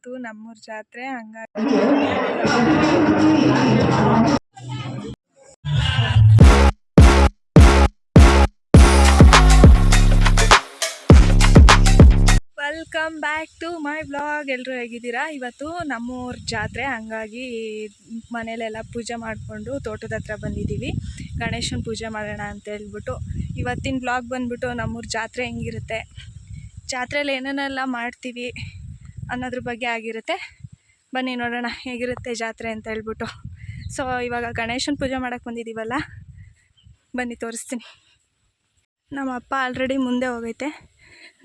ಇವತ್ತು ನಮ್ಮೂರ್ ಜಾತ್ರೆ ಹಂಗಾಗಿ welcome back to my blog. ಎಲ್ಲರೂ ಹೇಗಿದ್ದೀರಾ? ಇವತ್ತು ನಮ್ಮೂರ ಜಾತ್ರೆ ಹಂಗಾಗಿ ಮನೇಲೆಲ್ಲ ಪೂಜೆ ಮಾಡಿಕೊಂಡು ತೋಟದ ಹತ್ರ ಬಂದಿದ್ದೀವಿ. ಗಣೇಶನ ಪೂಜೆ ಮಾಡೋಣ ಅಂತ ಹೇಳ್ಬಿಟ್ಟು ಇವತ್ತಿನ ಬ್ಲಾಗ್ ಬಂದ್ಬಿಟ್ಟು ನಮ್ಮೂರ ಜಾತ್ರೆ ಹೆಂಗಿರುತ್ತೆ, ಜಾತ್ರೆಯಲ್ಲಿ ಏನೇನೆಲ್ಲ ಮಾಡ್ತೀವಿ ಅನ್ನೋದ್ರ ಬಗ್ಗೆ ಆಗಿರುತ್ತೆ. ಬನ್ನಿ ನೋಡೋಣ ಹೇಗಿರುತ್ತೆ ಜಾತ್ರೆ ಅಂತ ಹೇಳ್ಬಿಟ್ಟು. ಸೊ ಇವಾಗ ಗಣೇಶನ ಪೂಜೆ ಮಾಡೋಕ್ಕೆ ಬಂದಿದ್ದೀವಲ್ಲ, ಬನ್ನಿ ತೋರಿಸ್ತೀನಿ. ನಮ್ಮ ಅಪ್ಪ ಆಲ್ರೆಡಿ ಮುಂದೆ ಹೋಗೈತೆ,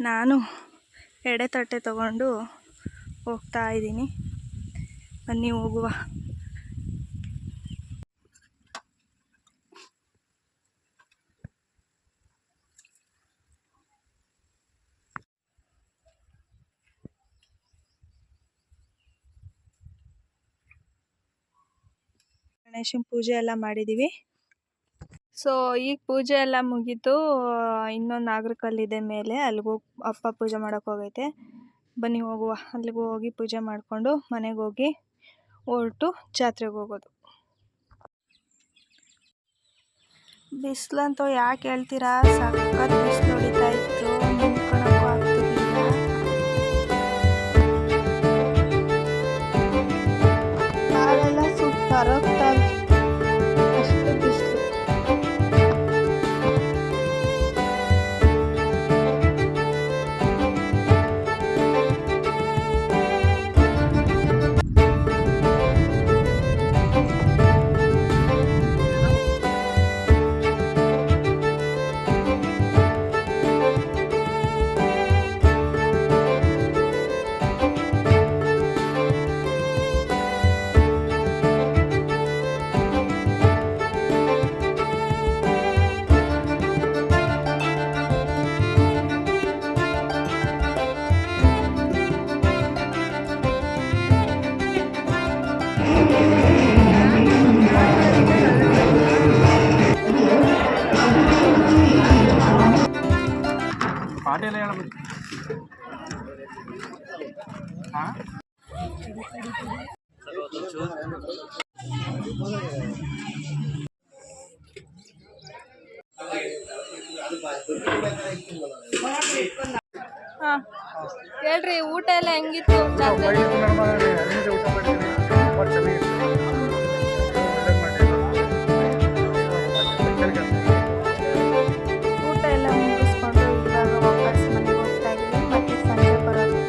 ನಾನು ಎಡೆ ತಟ್ಟೆ ತಗೊಂಡು ಹೋಗ್ತಾ ಇದ್ದೀನಿ. ಬನ್ನಿ ಹೋಗುವ. ಗಣೇಶನ ಪೂಜೆ ಎಲ್ಲ ಮಾಡಿದ್ದೀವಿ. ಸೊ ಈಗ ಪೂಜೆ ಎಲ್ಲ ಮುಗೀತು. ಇನ್ನೊಂದು ನಾಗರಕಲ್ಲಿದೆ ಮೇಲೆ, ಅಲ್ಲಿಗೆ ಹೋಗಿ ಅಪ್ಪ ಪೂಜೆ ಮಾಡೋಕೆ ಹೋಗೈತೆ. ಬನ್ನಿ ಹೋಗುವ. ಅಲ್ಲಿಗೆ ಹೋಗಿ ಪೂಜೆ ಮಾಡಿಕೊಂಡು ಮನೆಗೆ ಹೋಗಿ ಹೊರಟು ಜಾತ್ರೆಗೆ ಹೋಗೋದು. ಬಿಸಿಲಂತೂ ಯಾಕೆ ಹೇಳ್ತೀರಾ, ಸಖತ್ ಬಿಸಿಲು ಹೊಡಿತಾ ಇತ್ತು, ನಿಂತ್ಕೊಳ್ಳೋಕ್ಕೂ ಆಗ್ತಿರ್ಲಿಲ್ಲ. ಕಾಲೆಲ್ಲ ಸುಟ್ಟು ಕರಗ್ತಾ ಅಷ್ಟು ಬಿಸಿಲು. ಹೇಳ್ರಿ, ಊಟ ಎಲ್ಲ ಹೆಂಗಿತ್ತು? ಊಟ ಎಲ್ಲ ಮುಗಿಸ್ಕೊಂಡು ಇವಾಗ ವಾಪಸ್ ಮನೆಗೆ ಹೋಗ್ತಾ ಇದ್ದೀವಿ. ಮತ್ತೆ ಸಂಜೆ ಬರೋದು.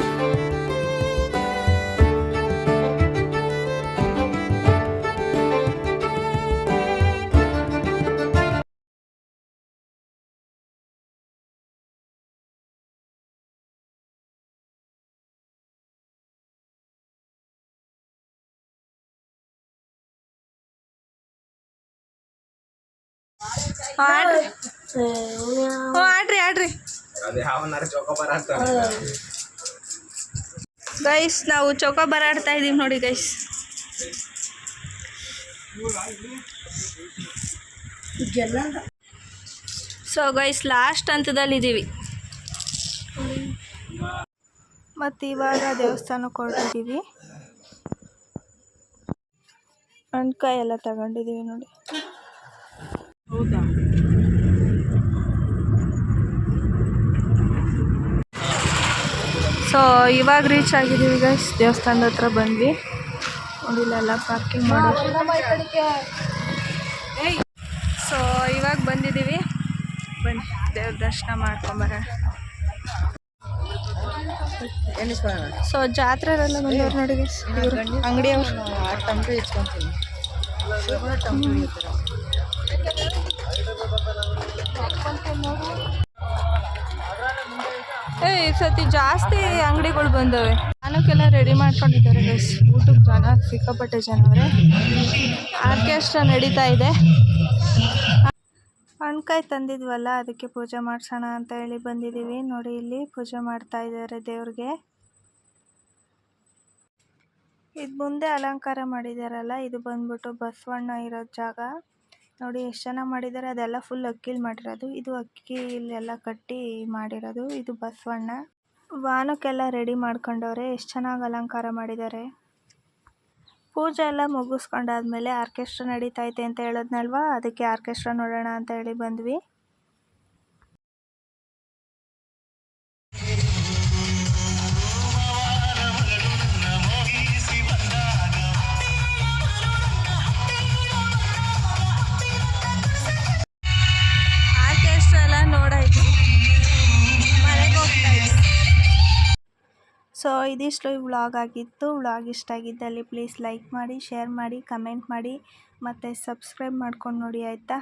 ಆಡ್ರಿ ಗೈಸ್, ನಾವು ಚೌಕಾಬಾರ ಆಡ್ತಾ ಇದೀವಿ ನೋಡಿ ಗೈಸ್. ಸೊ ಗೈಸ್, ಲಾಸ್ಟ್ ಹಂತದಲ್ಲಿದ್ದೀವಿ. ಮತ್ತು ಇವಾಗ ದೇವಸ್ಥಾನಕ್ಕೆ ಹೊರಟಿದ್ದೀವಿ. ಹಣ್ಕಾಯಿ ಎಲ್ಲ ತಗೊಂಡಿದ್ದೀವಿ ನೋಡಿ. ಹೌದಾ? ಸೊ ಇವಾಗ ರೀಚ್ ಆಗಿದ್ದೀವಿ ಗೈಸ್. ದೇವಸ್ಥಾನದ ಹತ್ರ ಬಂದ್ವಿ ನೋಡಿ, ಇಲ್ಲೆಲ್ಲ ಪಾರ್ಕಿಂಗ್ ಮಾಡೋದು. ಸೊ ಇವಾಗ ಬಂದಿದ್ದೀವಿ, ಬನ್ನಿ ದೇವ್ರ ದರ್ಶನ ಮಾಡ್ಕೊಂಬರೋಣ. ಸೊ ಜಾತ್ರೆಲ್ಲ ಬಂದವ್ರು ನೋಡಿ ಗೈಸ್, ಅಂಗಡಿಯವ್ರು. ಈ ಸತಿ ಜಾಸ್ತಿ ಅಂಗಡಿಗಳು ಬಂದವೆ. ಸ್ನಾನಕ್ಕೆಲ್ಲ ರೆಡಿ ಮಾಡ್ಕೊಂಡಿದ್ದಾರೆ ಗೈಸ್. ಊಟಕ್ಕೆ ಜನ ಸಿಕ್ಕಾಪಟ್ಟೆ ಜನ ಅವರೇ. ಆರ್ಕೆಸ್ಟ್ರಾ ನಡೀತಾ ಇದೆ. ಹಣ್ಕಾಯಿ ತಂದಿದ್ವಲ್ಲ, ಅದಕ್ಕೆ ಪೂಜೆ ಮಾಡಿಸೋಣ ಅಂತ ಹೇಳಿ ಬಂದಿದ್ದೀವಿ ನೋಡಿ. ಇಲ್ಲಿ ಪೂಜೆ ಮಾಡ್ತಾ ಇದ್ದಾರೆ ದೇವ್ರಿಗೆ. ಇದು ಮುಂದೆ ಅಲಂಕಾರ ಮಾಡಿದಾರಲ್ಲ, ಇದು ಬಂದ್ಬಿಟ್ಟು ಬಸವಣ್ಣ ಇರೋ ಜಾಗ ನೋಡಿ. ಎಷ್ಟು ಚೆನ್ನಾಗಿ ಮಾಡಿದ್ದಾರೆ. ಅದೆಲ್ಲ ಫುಲ್ ಅಕ್ಕಿಲಿ ಮಾಡಿರೋದು. ಇದು ಅಕ್ಕಿ ಇಲ್ಲೆಲ್ಲ ಕಟ್ಟಿ ಮಾಡಿರೋದು. ಇದು ಬಸವಣ್ಣ. ವಾಹನಕ್ಕೆಲ್ಲ ರೆಡಿ ಮಾಡ್ಕೊಂಡವ್ರೆ. ಎಷ್ಟು ಚೆನ್ನಾಗಿ ಅಲಂಕಾರ ಮಾಡಿದ್ದಾರೆ. ಪೂಜೆ ಎಲ್ಲ ಮುಗಿಸ್ಕೊಂಡಾದ್ಮೇಲೆ ಆರ್ಕೆಸ್ಟ್ರಾ ನಡೀತೈತೆ ಅಂತ ಹೇಳಿದ್ನಲ್ವಾ, ಅದಕ್ಕೆ ಆರ್ಕೆಸ್ಟ್ರಾ ನೋಡೋಣ ಅಂತ ಹೇಳಿ ಬಂದ್ವಿ. ಆರ್ಕೆಸ್ಟ್ರಾ ಎಲ್ಲ ನೋಡಾಯ್ತು, ಮನೆಗೆ ಹೋಗ್ತಾ ಇದ್ದೀವಿ. ಸೊ ಇದಿಷ್ಟು ವ್ಲಾಗ್ ಆಗಿತ್ತು. ವ್ಲಾಗ್ ಇಷ್ಟ ಆಗಿದ್ದಲ್ಲಿ ಪ್ಲೀಸ್ ಲೈಕ್ ಮಾಡಿ, ಶೇರ್ ಮಾಡಿ, ಕಮೆಂಟ್ ಮಾಡಿ ಮತ್ತು ಸಬ್ಸ್ಕ್ರೈಬ್ ಮಾಡ್ಕೊಂಡು ನೋಡಿ ಆಯಿತಾ.